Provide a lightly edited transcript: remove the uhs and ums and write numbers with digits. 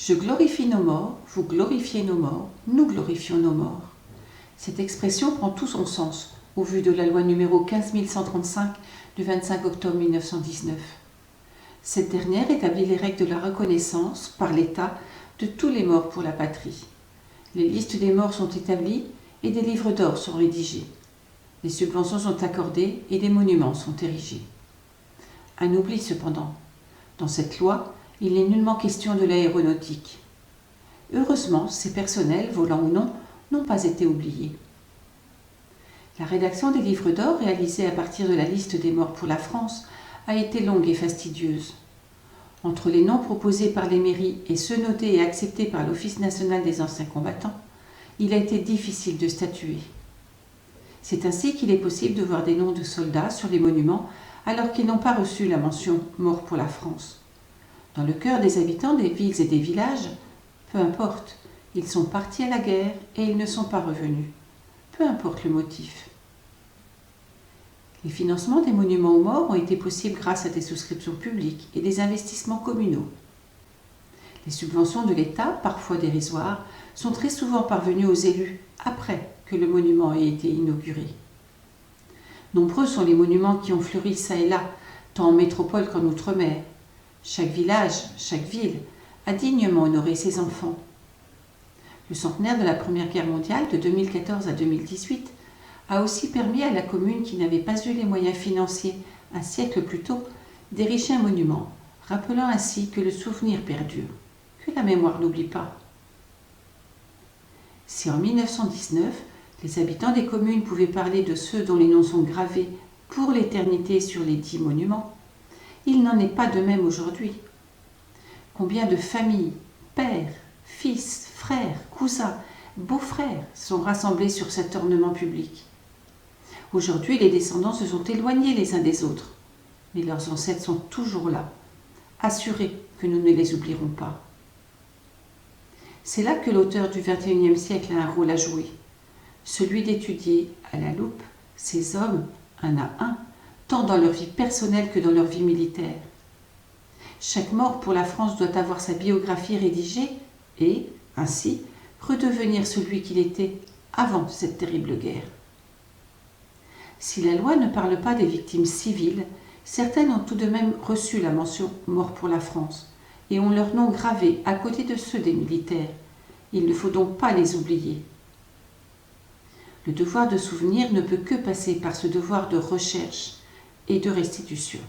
Je glorifie nos morts, vous glorifiez nos morts, nous glorifions nos morts. Cette expression prend tout son sens au vu de la loi numéro 15135 du 25 octobre 1919. Cette dernière établit les règles de la reconnaissance par l'État de tous les morts pour la patrie. Les listes des morts sont établies et des livres d'or sont rédigés. Les subventions sont accordées et des monuments sont érigés. Un oubli cependant. Dans cette loi, il n'est nullement question de l'aéronautique. Heureusement, ces personnels, volants ou non, n'ont pas été oubliés. La rédaction des livres d'or, réalisée à partir de la liste des morts pour la France, a été longue et fastidieuse. Entre les noms proposés par les mairies et ceux notés et acceptés par l'Office national des anciens combattants, il a été difficile de statuer. C'est ainsi qu'il est possible de voir des noms de soldats sur les monuments alors qu'ils n'ont pas reçu la mention « Mort pour la France ». Dans le cœur des habitants des villes et des villages, peu importe, ils sont partis à la guerre et ils ne sont pas revenus. Peu importe le motif. Les financements des monuments aux morts ont été possibles grâce à des souscriptions publiques et des investissements communaux. Les subventions de l'État, parfois dérisoires, sont très souvent parvenues aux élus après que le monument ait été inauguré. Nombreux sont les monuments qui ont fleuri çà et là, tant en métropole qu'en outre-mer. Chaque village, chaque ville a dignement honoré ses enfants. Le centenaire de la Première Guerre mondiale, de 2014 à 2018, a aussi permis à la commune qui n'avait pas eu les moyens financiers un siècle plus tôt d'ériger un monument, rappelant ainsi que le souvenir perdure, que la mémoire n'oublie pas. Si en 1919, les habitants des communes pouvaient parler de ceux dont les noms sont gravés pour l'éternité sur les 10 monuments, il n'en est pas de même aujourd'hui. Combien de familles, pères, fils, frères, cousins, beaux-frères sont rassemblés sur cet ornement public. Aujourd'hui, les descendants se sont éloignés les uns des autres, mais leurs ancêtres sont toujours là, assurés que nous ne les oublierons pas. C'est là que l'auteur du XXIe siècle a un rôle à jouer, celui d'étudier à la loupe ces hommes, un à un, tant dans leur vie personnelle que dans leur vie militaire. Chaque mort pour la France doit avoir sa biographie rédigée et, ainsi, redevenir celui qu'il était avant cette terrible guerre. Si la loi ne parle pas des victimes civiles, certaines ont tout de même reçu la mention « Mort pour la France » et ont leur nom gravé à côté de ceux des militaires. Il ne faut donc pas les oublier. Le devoir de souvenir ne peut que passer par ce devoir de recherche et de restitution.